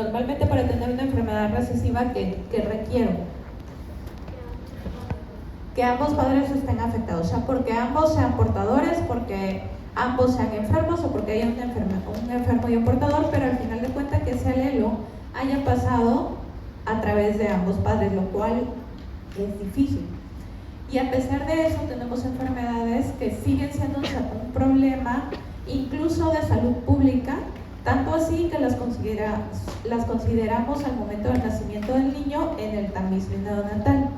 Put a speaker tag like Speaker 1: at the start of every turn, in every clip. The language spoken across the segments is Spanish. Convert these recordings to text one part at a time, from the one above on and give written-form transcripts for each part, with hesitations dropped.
Speaker 1: Normalmente para tener una enfermedad recesiva, ¿qué requiero? Que ambos padres estén afectados, o sea, porque ambos sean portadores, porque ambos sean enfermos o porque haya un enfermo y un portador, pero al final de cuentas que ese alelo haya pasado a través de ambos padres, lo cual es difícil. Y a pesar de eso tenemos enfermedades que siguen siendo un problema incluso de salud pública, tanto así que las consideramos al momento del nacimiento del niño en el tamiz neonatal.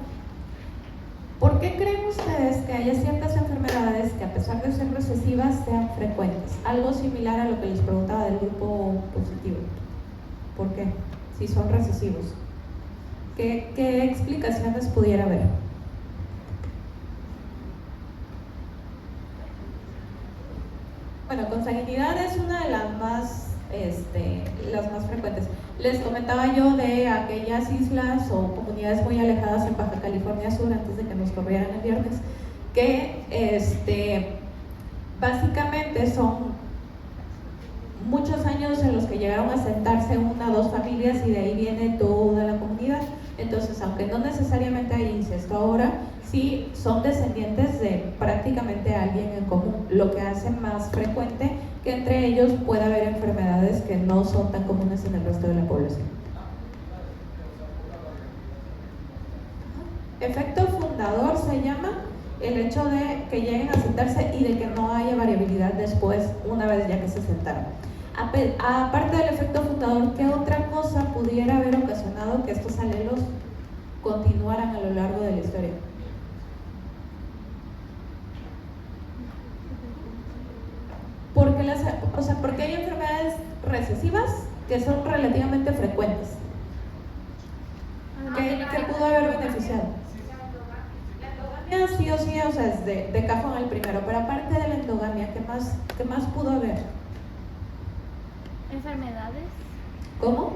Speaker 1: ¿Por qué creen ustedes que haya ciertas enfermedades que a pesar de ser recesivas sean frecuentes? Algo similar a lo que les preguntaba del grupo positivo. ¿Por qué? Si son recesivos. ¿Qué explicaciones pudiera haber? Bueno, consanguinidad es una de las más frecuentes. Les comentaba yo de aquellas islas o comunidades muy alejadas en Baja California Sur, antes de que nos corrieran el viernes, que básicamente son muchos años en los que llegaron a sentarse una o dos familias y de ahí viene toda la comunidad. Entonces, aunque no necesariamente hay incesto ahora, sí son descendientes de prácticamente alguien en común, lo que hace más frecuente que entre ellos pueda haber enfermedades que no son tan comunes en el resto de la población. Efecto fundador se llama el hecho de que lleguen a sentarse y de que no haya variabilidad después, una vez ya que se sentaron. Aparte del efecto fundador, ¿qué otra cosa pudiera haber ocasionado que estos alelos continuaran a lo largo de la historia? Porque hay enfermedades recesivas que son relativamente frecuentes. ¿Qué pudo haber beneficiado? La endogamia sí o sí, o sea, es de cajón el primero, pero aparte de la endogamia, ¿qué más pudo haber?
Speaker 2: ¿Enfermedades?
Speaker 1: ¿Cómo?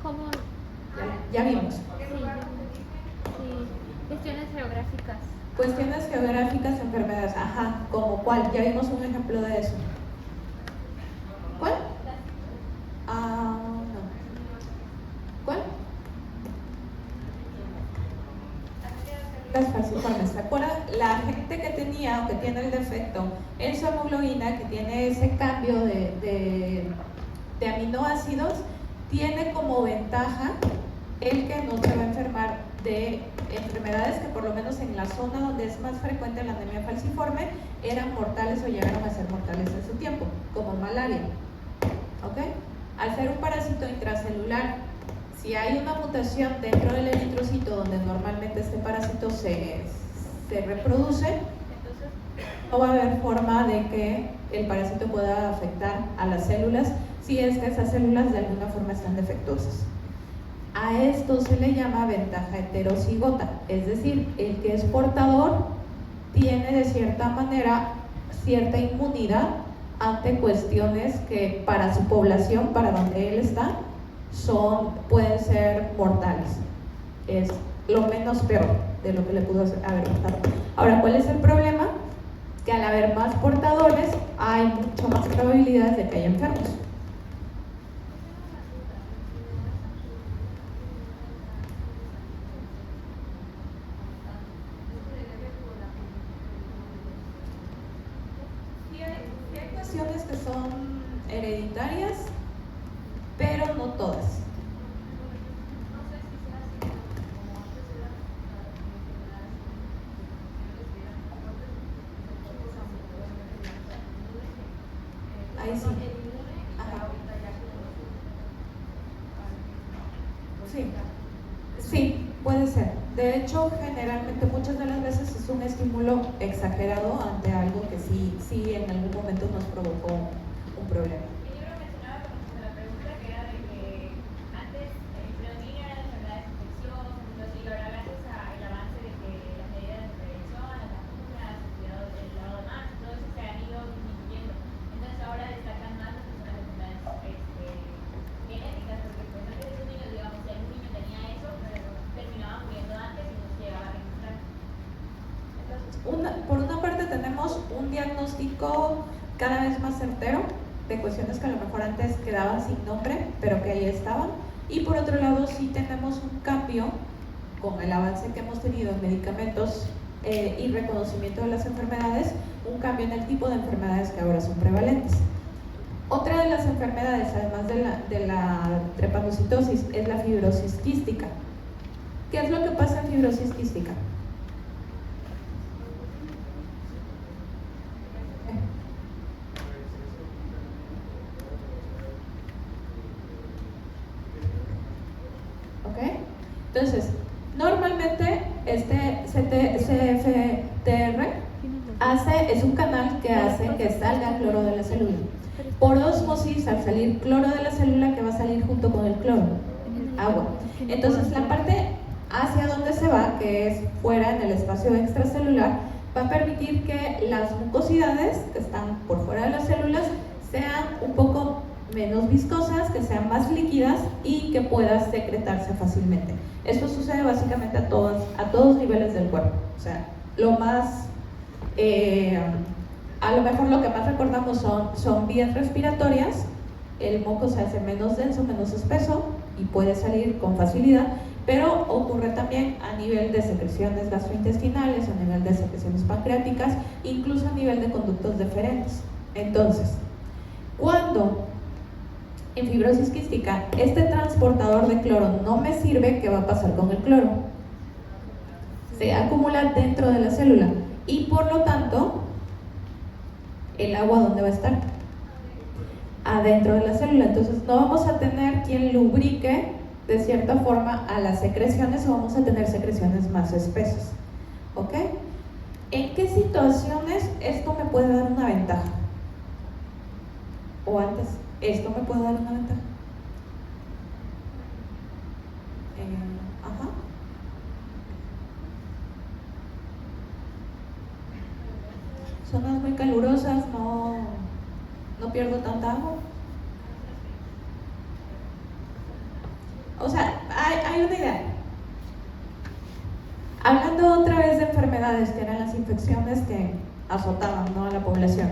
Speaker 2: ¿Cómo?
Speaker 1: Ya vimos.
Speaker 2: Sí. Cuestiones geográficas.
Speaker 1: Cuestiones geográficas, enfermedades, ajá, ¿como cuál? Ya vimos un ejemplo de eso. ¿Cuál? No. ¿Cuál? Las falciformes. ¿Se acuerdan? La gente que tenía o que tiene el defecto en su hemoglobina, que tiene ese cambio de aminoácidos, tiene como ventaja el que no se va a enfermar de enfermedades que por lo menos en la zona donde es más frecuente la anemia falciforme eran mortales o llegaron a ser mortales en su tiempo, como malaria. ¿Ok? Al ser un parásito intracelular, si hay una mutación dentro del eritrocito donde normalmente este parásito se reproduce, entonces no va a haber forma de que el parásito pueda afectar a las células si es que esas células de alguna forma están defectuosas. A esto se le llama ventaja heterocigota, es decir, el que es portador tiene de cierta manera cierta inmunidad ante cuestiones que para su población, para donde él está, pueden ser mortales. Es lo menos peor de lo que le pudo haber pasado. Ahora, ¿cuál es el problema? Que al haber más portadores hay mucho más probabilidades de que haya enfermos. Que son hereditarias, pero no todas. Ahí sí. Sí, puede ser. De hecho, generalmente muchas de las veces es un estímulo exagerado ante algo que sí en algún momento nos provocó un problema.
Speaker 3: Yo lo mencionaba con la pregunta que era de que antes predominio eran enfermedades infecciosas, entonces y ahora gracias al avance de que las medidas de prevención, las vacunas, el cuidado del lavado de manos, todo eso se han ido disminuyendo. Entonces ahora destacan más las enfermedades genéticas, porque pues antes de esos niños, digamos, si algún niño tenía eso, pero terminaba muriendo antes y no se llegaba a registrar.
Speaker 1: Por una parte tenemos un diagnóstico cada vez más certero, de cuestiones que a lo mejor antes quedaban sin nombre, pero que ahí estaban. Y por otro lado, sí tenemos un cambio con el avance que hemos tenido en medicamentos y reconocimiento de las enfermedades, un cambio en el tipo de enfermedades que ahora son prevalentes. Otra de las enfermedades, además de la drepanocytosis, es la fibrosis quística. ¿Qué es lo que pasa en fibrosis quística? ¿Ok? Entonces, normalmente este CFTR es un canal que hace que salga cloro de la célula. Por osmosis, al salir cloro de la célula, ¿qué va a salir junto con el cloro? Agua. Entonces, la parte hacia donde se va, que es fuera en el espacio extracelular, va a permitir que las mucosidades que están por fuera de las células sean un poco menos viscosas, que sean más líquidas y que puedan secretarse fácilmente. Esto sucede básicamente a todos niveles del cuerpo. O sea, lo más, a lo mejor lo que más recordamos son vías respiratorias. El moco se hace menos denso, menos espeso y puede salir con facilidad, pero ocurre también a nivel de secreciones gastrointestinales, a nivel de secreciones pancreáticas, incluso a nivel de conductos deferentes. Entonces, cuando en fibrosis quística este transportador de cloro no me sirve, ¿qué va a pasar con el cloro? Se acumula dentro de la célula y por lo tanto, ¿el agua dónde va a estar? Adentro de la célula. Entonces no vamos a tener quien lubrique de cierta forma a las secreciones, o vamos a tener secreciones más espesas. ¿Ok? ¿En qué situaciones esto me puede dar una ventaja? O antes, ¿esto me puede dar una ventaja? Ajá. Zonas muy calurosas, no pierdo tanta agua. O sea, hay una idea. Hablando otra vez de enfermedades, que eran las infecciones que azotaban, ¿no?, a la población.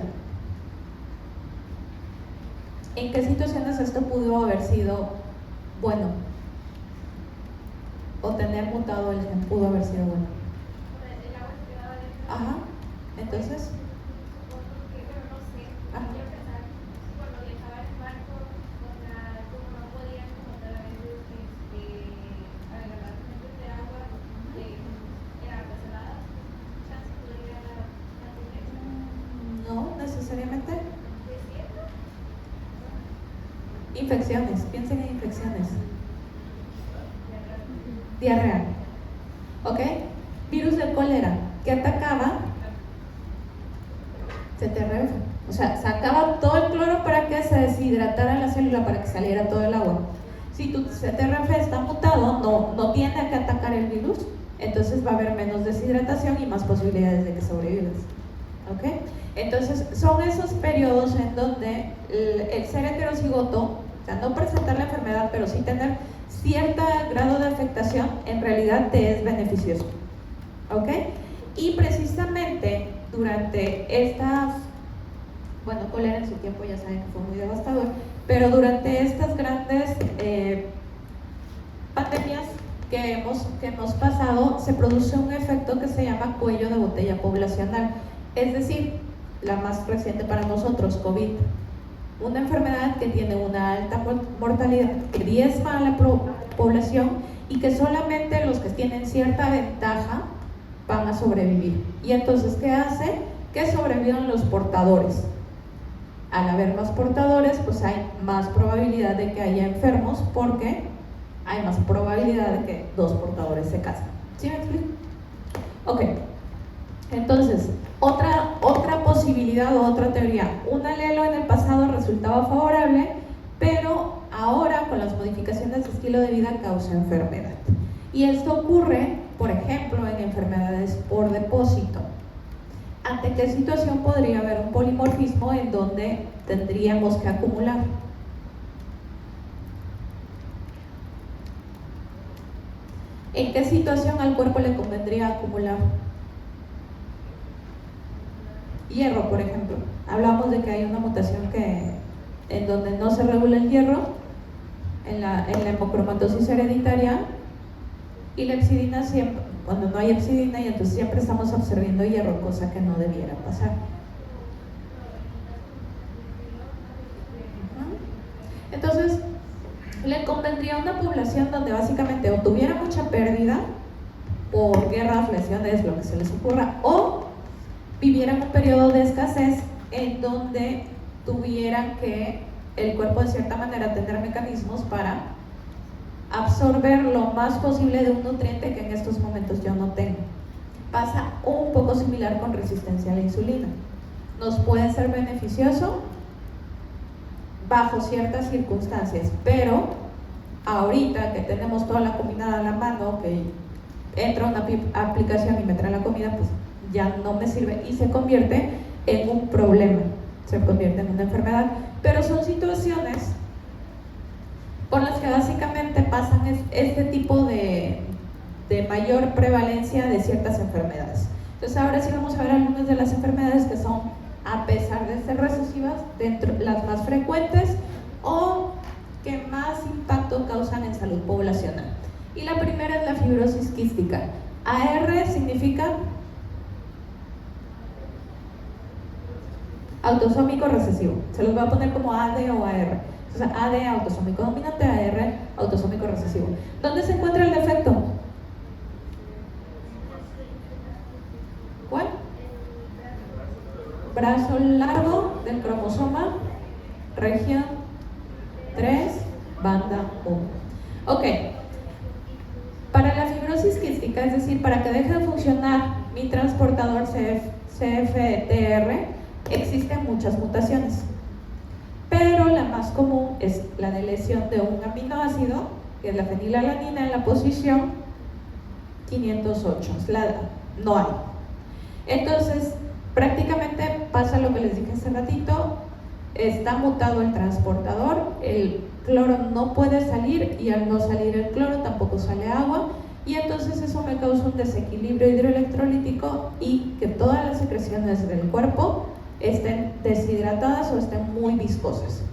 Speaker 1: ¿En qué situaciones esto pudo haber sido bueno? O tener mutado el gen pudo haber sido bueno. Ajá. Entonces. No necesariamente. Infecciones, piensen en infecciones. Diarrea. ¿Ok? Virus del cólera, que atacaba CTRF. O sea, sacaba todo el cloro para que se deshidratara la célula, para que saliera todo el agua. Si tu CTRF está mutado, no tiene a qué atacar el virus, entonces va a haber menos deshidratación y más posibilidades de que sobrevivas. ¿Ok? Entonces, son esos periodos en donde el ser heterocigoto, o sea, no presentar la enfermedad, pero sí tener cierto grado de afectación, en realidad te es beneficioso. ¿Ok? Y precisamente durante estas, bueno, cólera en su tiempo ya saben que fue muy devastador, pero durante estas grandes pandemias que hemos pasado, se produce un efecto que se llama cuello de botella poblacional, es decir, la más reciente para nosotros, COVID, una enfermedad que tiene una alta mortalidad, que diezma a la población y que solamente los que tienen cierta ventaja van a sobrevivir. Y entonces, ¿qué hace? Que sobrevivan los portadores. Al haber más portadores, pues hay más probabilidad de que haya enfermos, porque hay más probabilidad de que dos portadores se casen. ¿Sí me explico? Ok. Entonces, otra posibilidad o otra teoría. Un alelo en el pasado resultaba favorable, pero ahora con las modificaciones de estilo de vida causa enfermedad. Y esto ocurre, por ejemplo, en enfermedades por depósito. ¿Ante qué situación podría haber un polimorfismo en donde tendríamos que acumular? ¿En qué situación al cuerpo le convendría acumular? Hierro, por ejemplo. Hablamos de que hay una mutación que en donde no se regula el hierro, en la hemocromatosis hereditaria, y la hepcidina siempre, cuando no hay hepcidina, y entonces siempre estamos absorbiendo hierro, cosa que no debiera pasar. Entonces, le convendría a una población donde básicamente o tuviera mucha pérdida por guerras, lesiones, lo que se les ocurra, o viviera en un periodo de escasez en donde tuvieran que el cuerpo de cierta manera tener mecanismos para absorber lo más posible de un nutriente que en estos momentos yo no tengo. Pasa un poco similar con resistencia a la insulina. Nos puede ser beneficioso bajo ciertas circunstancias, pero ahorita que tenemos toda la comida a la mano, que entra una aplicación y me trae la comida, pues ya no me sirve y se convierte en un problema, se convierte en una enfermedad. Pero son situaciones por las que básicamente pasan este tipo de mayor prevalencia de ciertas enfermedades. Entonces ahora sí vamos a ver algunas de las enfermedades que son, a pesar de ser recesivas, las más frecuentes o que más impacto causan en salud poblacional. Y la primera es la fibrosis quística. AR significa autosómico recesivo. Se los voy a poner como AD o AR. Entonces, AD, autosómico dominante, AR, autosómico recesivo. ¿Dónde se encuentra el defecto? ¿Cuál? Brazo largo del cromosoma, región 3, banda 1. Ok. Para la fibrosis quística, es decir, para que deje de funcionar mi transportador CFTR, existen muchas mutaciones, pero la más común es la de lesión de un aminoácido, que es la fenilalanina, en la posición 508, no hay. Entonces, prácticamente pasa lo que les dije hace ratito, está mutado el transportador, el cloro no puede salir y al no salir el cloro tampoco sale agua, y entonces eso me causa un desequilibrio hidroelectrolítico y que todas las secreciones del cuerpo estén deshidratadas o estén muy viscosas.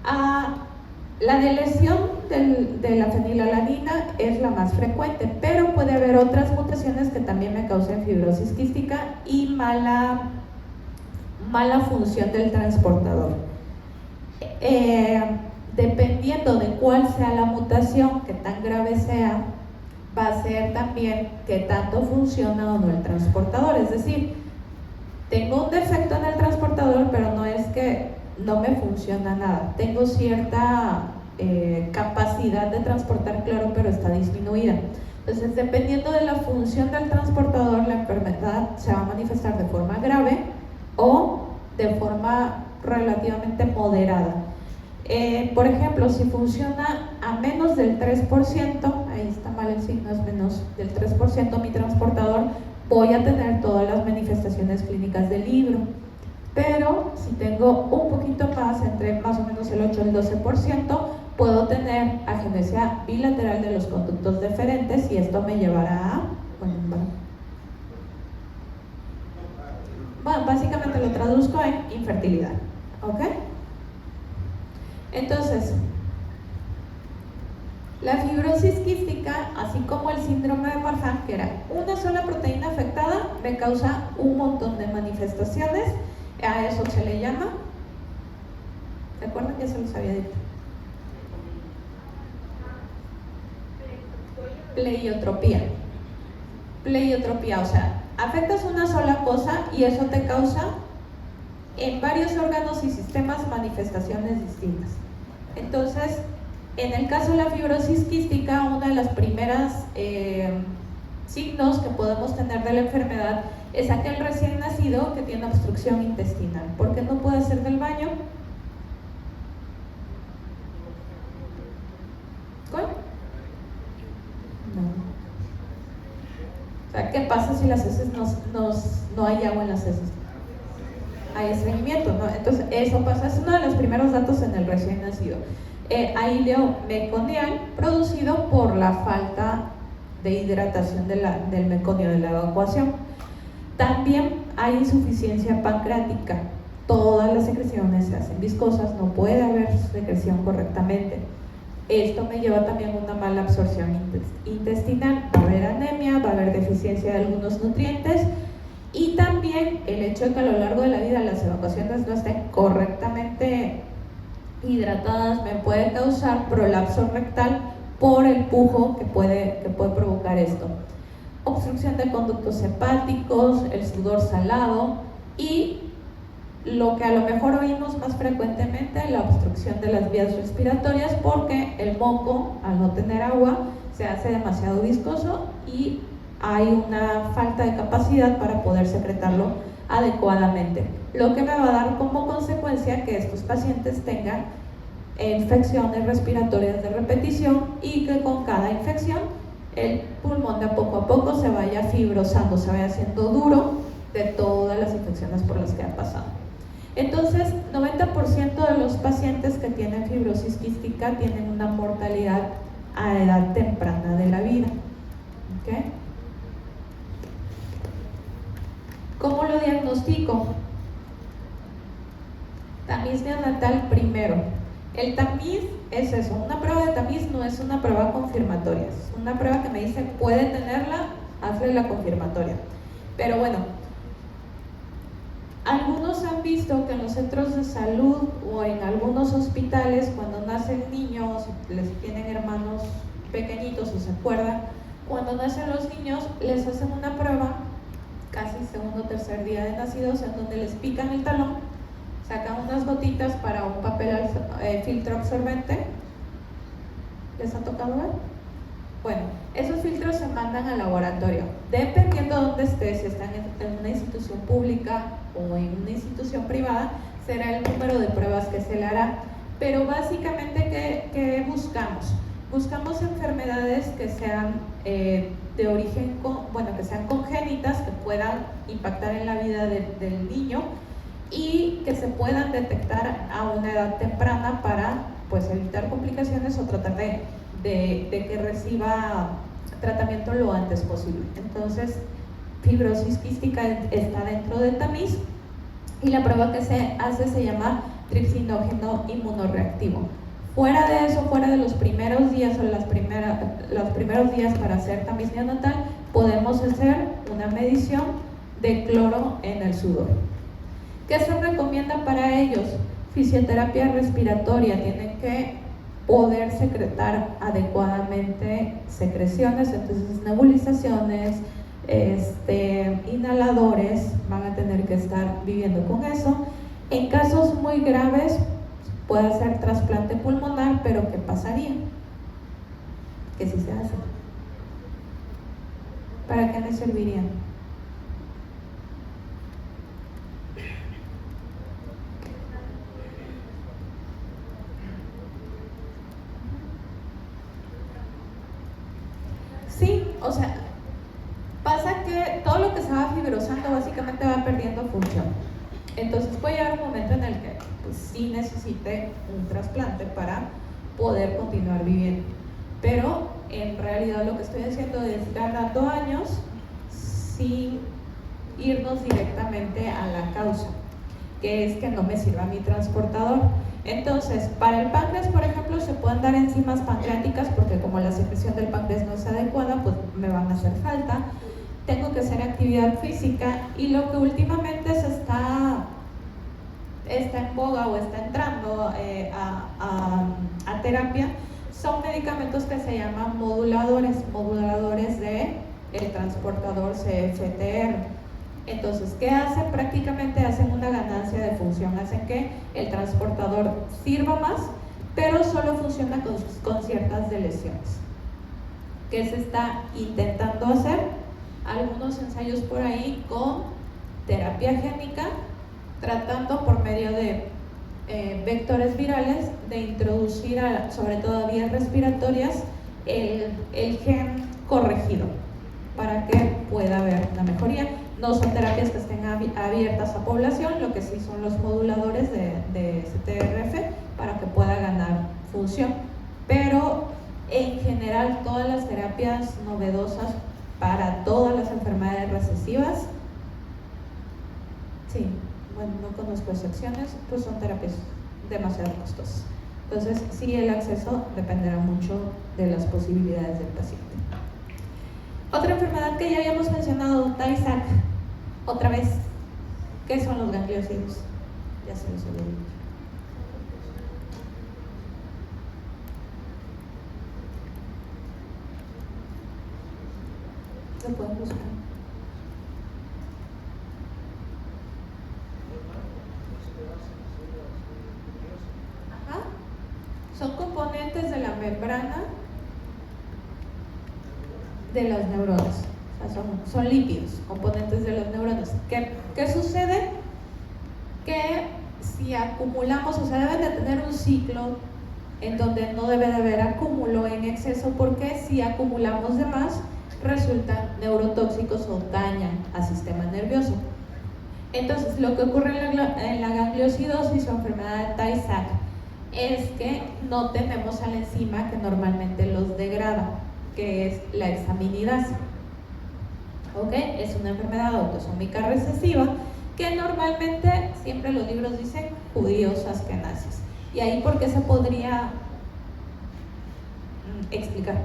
Speaker 1: La de lesión de la fenilalanina es la más frecuente, pero puede haber otras mutaciones que también me causen fibrosis quística y mala función del transportador. Dependiendo de cuál sea la mutación, que tan grave sea, va a ser también qué tanto funciona o no el transportador. Es decir, tengo un defecto en el transportador, pero no es que no me funciona nada. Tengo cierta capacidad de transportar cloro, pero está disminuida. Entonces, dependiendo de la función del transportador, la enfermedad se va a manifestar de forma grave o de forma relativamente moderada. Por ejemplo, si funciona a menos del 3%, ahí está mal el signo, es menos del 3% mi transportador, voy a tener todas las manifestaciones clínicas del libro. Pero si tengo un poquito más, entre más o menos el 8 y el 12%, puedo tener agenesia bilateral de los conductos deferentes y esto me llevará a, bueno, básicamente lo traduzco en infertilidad, ¿ok? Entonces, la fibrosis quística, así como el síndrome de Marfan, que era una sola proteína afectada, me causa un montón de manifestaciones. A eso se le llama, ¿recuerdan que se los había dicho? Pleiotropía. Pleiotropía, o sea, afectas una sola cosa y eso te causa en varios órganos y sistemas manifestaciones distintas. Entonces, en el caso de la fibrosis quística, una de las primeras signos que podemos tener de la enfermedad es aquel recién nacido que tiene obstrucción intestinal. ¿Por qué no puede hacer del baño? ¿Cuál? No. O sea, ¿qué pasa si las heces no hay agua en las heces? Hay estreñimiento, ¿no? Entonces, eso pasa, es uno de los primeros datos en el recién nacido. Ahíleo meconial, producido por la falta de hidratación del meconio, de la evacuación. También hay insuficiencia pancreática. todas las secreciones se hacen viscosas, no puede haber secreción correctamente. Esto me lleva también a una mala absorción intestinal, va a haber anemia, va a haber deficiencia de algunos nutrientes, y también el hecho de que a lo largo de la vida las evacuaciones no estén correctamente hidratadas me puede causar prolapso rectal por el pujo que puede provocar esto. Obstrucción de conductos hepáticos, el sudor salado y lo que a lo mejor oímos más frecuentemente, la obstrucción de las vías respiratorias, porque el moco, al no tener agua, se hace demasiado viscoso y hay una falta de capacidad para poder secretarlo adecuadamente, lo que me va a dar como consecuencia que estos pacientes tengan infecciones respiratorias de repetición y que con cada infección el pulmón de poco a poco se vaya fibrosando, se vaya haciendo duro de todas las infecciones por las que ha pasado. Entonces, 90% de los pacientes que tienen fibrosis quística tienen una mortalidad a edad temprana de la vida. ¿Okay? ¿Cómo lo diagnostico? Tamiz neonatal primero. El tamiz es eso, una prueba de tamiz no es una prueba confirmatoria, es una prueba que me dice puede tenerla, hazle la confirmatoria. Pero bueno, algunos han visto que en los centros de salud o en algunos hospitales, cuando nacen niños, les tienen hermanos pequeñitos o se acuerdan, cuando nacen los niños les hacen una prueba casi segundo o tercer día de nacidos en donde les pican el talón, sacan unas gotitas para un papel filtro absorbente. ¿Les ha tocado ver? Bueno, esos filtros se mandan al laboratorio. Dependiendo de dónde esté, si están en una institución pública o en una institución privada, será el número de pruebas que se le hará. Pero básicamente, ¿qué buscamos? Buscamos enfermedades que sean de origen, que sean congénitas, que puedan impactar en la vida del niño y que se puedan detectar a una edad temprana para pues evitar complicaciones o tratar de que reciba tratamiento lo antes posible. Entonces, fibrosis quística está dentro del tamiz y la prueba que se hace se llama tripsinógeno inmunorreactivo. Fuera de eso, fuera de los primeros días o los primeros días para hacer tamiz neonatal, podemos hacer una medición de cloro en el sudor. ¿Qué se recomienda para ellos? Fisioterapia respiratoria, tienen que poder secretar adecuadamente secreciones, entonces nebulizaciones, inhaladores, van a tener que estar viviendo con eso. En casos muy graves puede hacer trasplante pulmonar, pero ¿qué pasaría? Que si se hace. ¿Para qué me servirían? Sí, o sea, pasa que todo lo que se va fibrosando básicamente va perdiendo función. Entonces puede llegar un momento en el que pues, sí necesite un trasplante para poder continuar viviendo. Pero en realidad lo que estoy haciendo es ganando años sin irnos directamente a la causa, que es que no me sirva mi transportador. Entonces, para el páncreas, por ejemplo, se pueden dar enzimas pancreáticas porque como la secreción del páncreas no es adecuada, pues me van a hacer falta. Tengo que hacer actividad física y lo que últimamente está en boga o está entrando a terapia son medicamentos que se llaman moduladores de el transportador CFTR. Entonces, ¿qué hacen? Prácticamente hacen una ganancia de función, hacen que el transportador sirva más, pero solo funciona con ciertas deleciones. ¿Qué se está intentando hacer? Algunos ensayos por ahí con terapia génica, tratando por medio de vectores virales de introducir, sobre todo a vías respiratorias, el gen corregido para que pueda haber una mejoría. No son terapias que estén abiertas a población, lo que sí son los moduladores de CTRF para que pueda ganar función. Pero en general todas las terapias novedosas para todas las enfermedades recesivas, sí, bueno, no conozco excepciones, pues son terapias demasiado costosas. Entonces, sí, el acceso dependerá mucho de las posibilidades del paciente. Otra enfermedad que ya habíamos mencionado, Tay-Sachs, otra vez, ¿qué son los gangliósidos? Ya se los había dicho. Lo pueden buscar. Ajá. Son componentes de la membrana de las neuronas. O sea, son lípidos, componentes de las neuronas. ¿Qué sucede? Que si acumulamos, o sea, deben de tener un ciclo en donde no debe de haber acúmulo en exceso, porque si acumulamos de más, resultan neurotóxicos o dañan al sistema nervioso. Entonces, lo que ocurre en la gangliosidosis o enfermedad de Tay-Sachs es que no tenemos a la enzima que normalmente los degrada, que es la hexaminidasa. ¿Ok? Es una enfermedad autosómica recesiva que normalmente, siempre los libros dicen, judíos askenazis. ¿Y ahí por qué se podría explicar?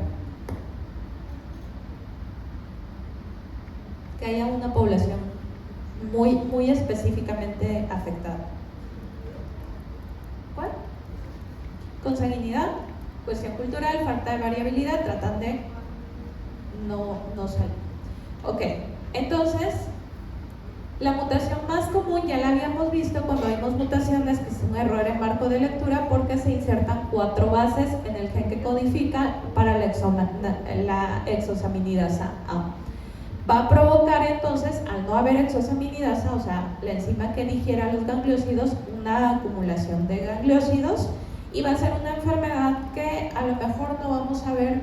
Speaker 1: Que haya una población muy específicamente afectada. ¿Cuál? Consanguinidad, cuestión cultural, falta de variabilidad, tratan de no salir. Ok, entonces, la mutación más común ya la habíamos visto cuando vimos mutaciones, que es un error en marco de lectura, porque se insertan 4 bases en el gen que codifica para la exosaminidasa A. Va a provocar entonces, al no haber exosaminidasa, o sea, la enzima que digiera los gangliósidos, una acumulación de gangliósidos, y va a ser una enfermedad que a lo mejor no vamos a ver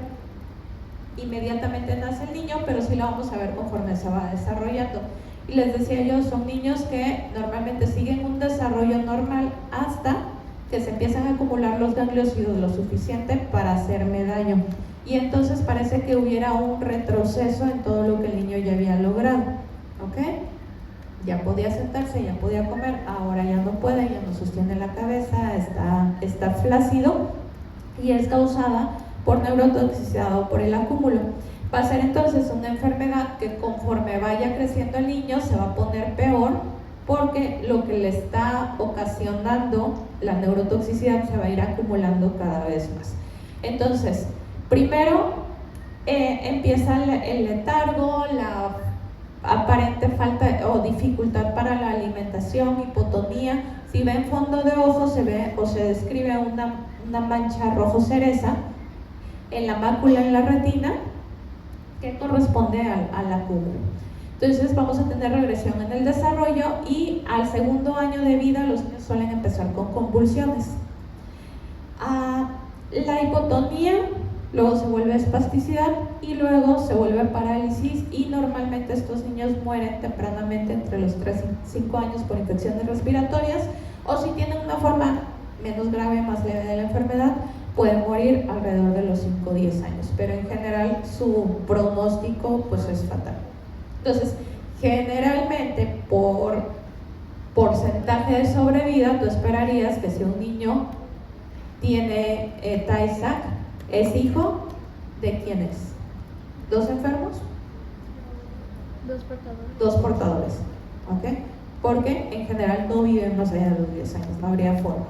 Speaker 1: inmediatamente nace el niño, pero sí lo vamos a ver conforme se va desarrollando. Y les decía yo, son niños que normalmente siguen un desarrollo normal hasta que se empiezan a acumular los gangliósidos lo suficiente para hacerme daño. Y entonces parece que hubiera un retroceso en todo lo que el niño ya había logrado. ¿Ok? Ya podía sentarse, ya podía comer, ahora ya no puede, ya no sostiene la cabeza, está flácido, y es causada por neurotoxicidad o por el acúmulo. Va a ser entonces una enfermedad que conforme vaya creciendo el niño se va a poner peor, porque lo que le está ocasionando la neurotoxicidad se va a ir acumulando cada vez más. Entonces, primero empieza el letargo, la aparente falta o dificultad para la alimentación, hipotonía. Si ven fondo de ojo, se ve o se describe una mancha rojo cereza en la mácula, en la retina, que corresponde al acúmulo. Entonces vamos a tener regresión en el desarrollo, y al segundo año de vida los niños suelen empezar con convulsiones. La hipotonía, luego se vuelve espasticidad y luego se vuelve parálisis, y normalmente estos niños mueren tempranamente entre los 3 y 5 años por infecciones respiratorias, o si tienen una forma menos grave, más leve de la enfermedad, pueden morir alrededor de los 5 o 10 años, pero en general su pronóstico pues es fatal. Entonces, generalmente por porcentaje de sobrevida, tú esperarías que si un niño tiene Tay-Sachs, ¿es hijo de quién es? ¿2 enfermos?
Speaker 2: 2 portadores.
Speaker 1: 2 portadores, ¿ok? Porque en general no viven más allá de los 10 años, no habría forma.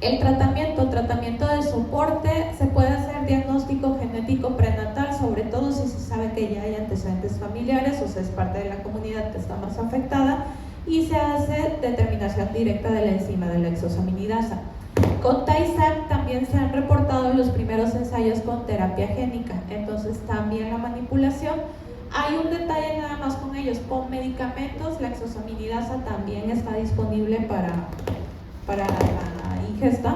Speaker 1: El tratamiento de soporte, se puede hacer diagnóstico genético prenatal, sobre todo si se sabe que ya hay antecedentes familiares, o sea, es parte de la comunidad que está más afectada, y se hace determinación directa de la enzima de la exosaminidasa. Con Tay-Sachs también se han reportado los primeros ensayos con terapia génica, entonces también la manipulación. Hay un detalle nada más con ellos, con medicamentos, la exosaminidasa también está disponible para la ingesta,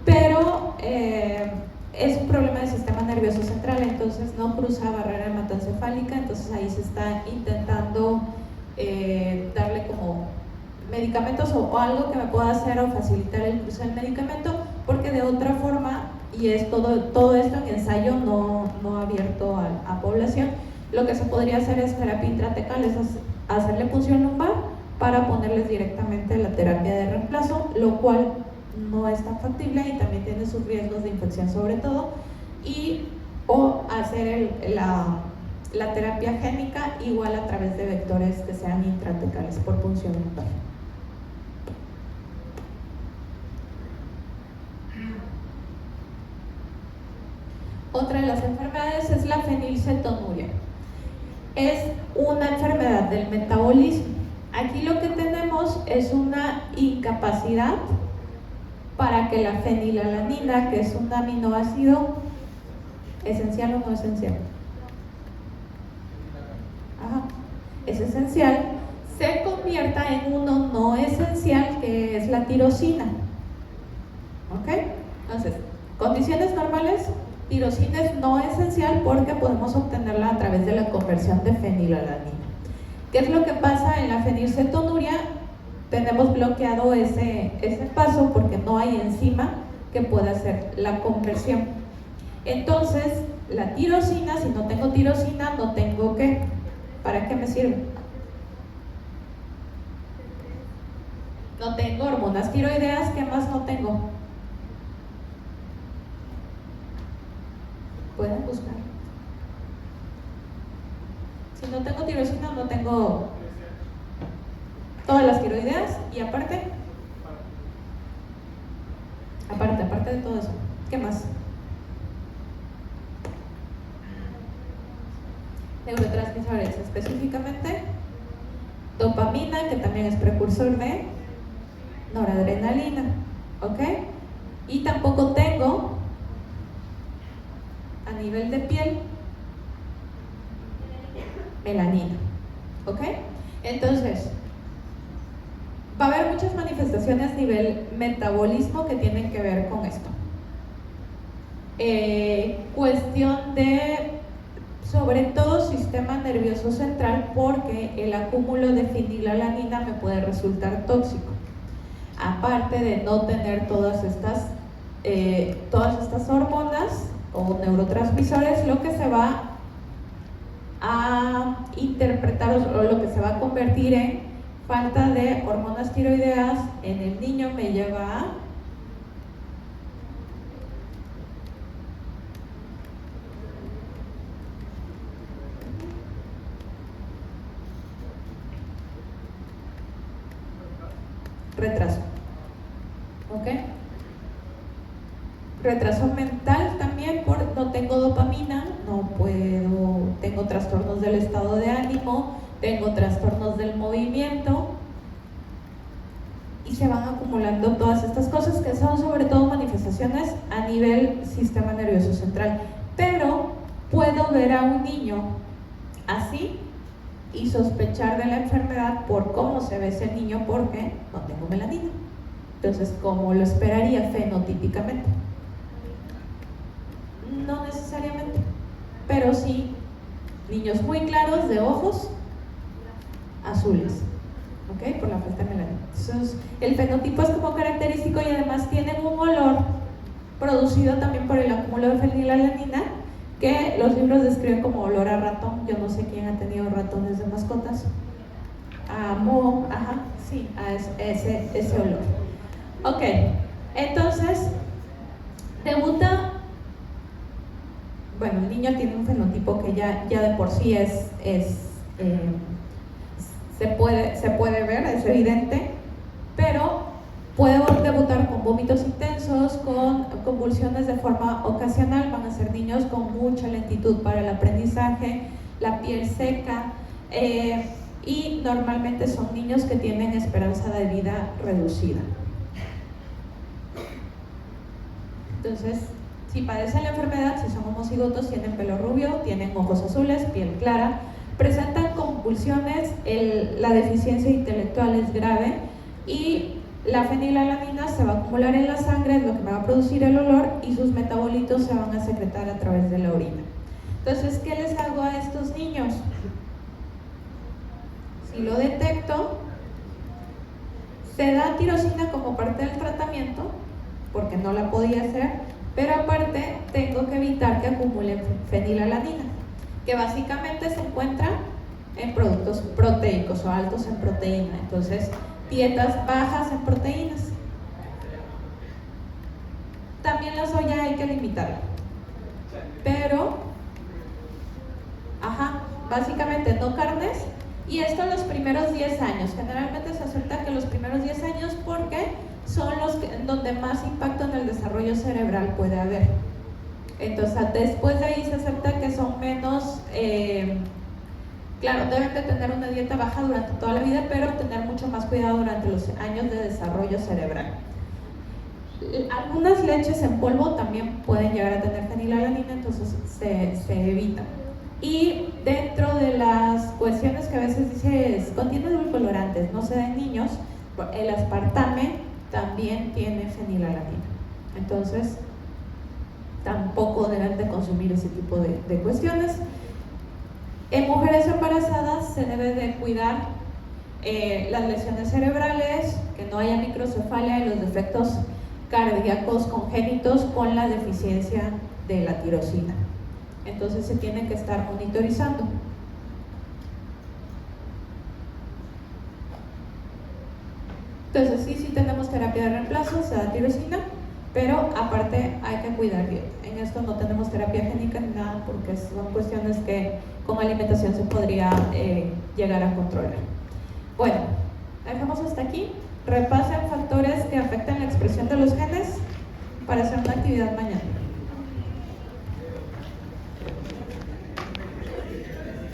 Speaker 1: pero es un problema del sistema nervioso central, entonces no cruza barrera hematoencefálica, entonces ahí se está intentando darle como medicamentos o algo que me pueda hacer o facilitar el cruce del medicamento, porque de otra forma, y es todo esto en ensayo no abierto a población, lo que se podría hacer es terapia intratecal, es hacerle punción lumbar para ponerles directamente la terapia de reemplazo, lo cual no es tan factible y también tiene sus riesgos de infección sobre todo, o hacer la terapia génica igual a través de vectores que sean intratecales por punción lumbar. Otra de las enfermedades es la fenilcetonuria. Es una enfermedad del metabolismo. Aquí lo que tenemos es una incapacidad para que la fenilalanina, que es un aminoácido esencial o no esencial, es esencial, se convierta en uno no esencial, que es la tirosina. ¿Ok? Entonces, condiciones normales, tirosina es no esencial porque podemos obtenerla a través de la conversión de fenilalanina. ¿Qué es lo que pasa en la fenilcetonuria? Tenemos bloqueado ese paso porque no hay enzima que pueda hacer la conversión. Entonces, la tirosina, si no tengo tirosina, no tengo ¿qué? ¿Para qué me sirve? No tengo hormonas tiroideas, ¿qué más no tengo? Pueden buscar. Si no tengo tirosina, no tengo todas las tiroideas y aparte de todo eso, ¿qué más? Neurotransmisores, específicamente dopamina, que también es precursor de noradrenalina, ¿ok? Y tampoco tengo a nivel de piel melanina, ¿ok? Entonces, va a haber muchas manifestaciones a nivel metabolismo que tienen que ver con esto. Cuestión de, sobre todo, sistema nervioso central, porque el acúmulo de fenilalanina me puede resultar tóxico. Aparte de no tener todas estas hormonas o neurotransmisores, lo que se va a interpretar o lo que se va a convertir en falta de hormonas tiroideas en el niño me lleva a retraso, ¿ok? Retraso mental también, no tengo dopamina, no puedo, tengo trastornos del estado de ánimo, tengo trastornos del movimiento y se van acumulando todas estas cosas que son sobre todo manifestaciones a nivel sistema nervioso central. Pero puedo ver a un niño así y sospechar de la enfermedad por cómo se ve ese niño, porque no tengo melanina. Entonces, ¿cómo lo esperaría fenotípicamente? No necesariamente, pero sí niños muy claros de ojos azules, ¿ok? Por la falta de melanina. Entonces, el fenotipo es como característico y además tienen un olor producido también por el acúmulo de fenilalanina, que los libros describen como olor a ratón. Yo no sé quién ha tenido ratones de mascotas. A moho, sí, a ese olor. Ok, entonces, debuta. Bueno, el niño tiene un fenotipo que ya de por sí se puede ver, es evidente, pero puede debutar con vómitos intensos, con convulsiones de forma ocasional. Van a ser niños con mucha lentitud para el aprendizaje, la piel seca, y normalmente son niños que tienen esperanza de vida reducida. Entonces, si padecen la enfermedad, si son homocigotos, tienen pelo rubio, tienen ojos azules, piel clara, presentan convulsiones, la deficiencia intelectual es grave y la fenilalanina se va a acumular en la sangre, es lo que me va a producir el olor, y sus metabolitos se van a secretar a través de la orina. Entonces, ¿qué les hago a estos niños? Si lo detecto, se da tirosina como parte del tratamiento, porque no la podía hacer, pero aparte tengo que evitar que acumulen fenilalanina. que básicamente se encuentra en productos proteicos o altos en proteína. Entonces, dietas bajas en proteínas. También la soya hay que limitarla, pero, básicamente no carnes, y esto en los primeros 10 años. Generalmente se acepta que los primeros 10 años porque son los donde más impacto en el desarrollo cerebral puede haber. Entonces, después de ahí se acepta que son menos, claro, deben de tener una dieta baja durante toda la vida, pero tener mucho más cuidado durante los años de desarrollo cerebral. Algunas leches en polvo también pueden llegar a tener fenilalanina, entonces se evitan. Y dentro de las cuestiones que a veces dice contiene edulcorantes, no se da en niños, el aspartame también tiene fenilalanina. Entonces, tampoco deben de consumir ese tipo de cuestiones. En mujeres embarazadas se debe de cuidar las lesiones cerebrales, que no haya microcefalia y los defectos cardíacos congénitos con la deficiencia de la tirosina. Entonces se tiene que estar monitorizando. Entonces sí tenemos terapia de reemplazo, se da tirosina, pero aparte hay que cuidar bien. En esto no tenemos terapia génica ni nada porque son cuestiones que con alimentación se podría llegar a controlar. Bueno, dejamos hasta aquí. Repasen factores que afectan la expresión de los genes para hacer una actividad mañana.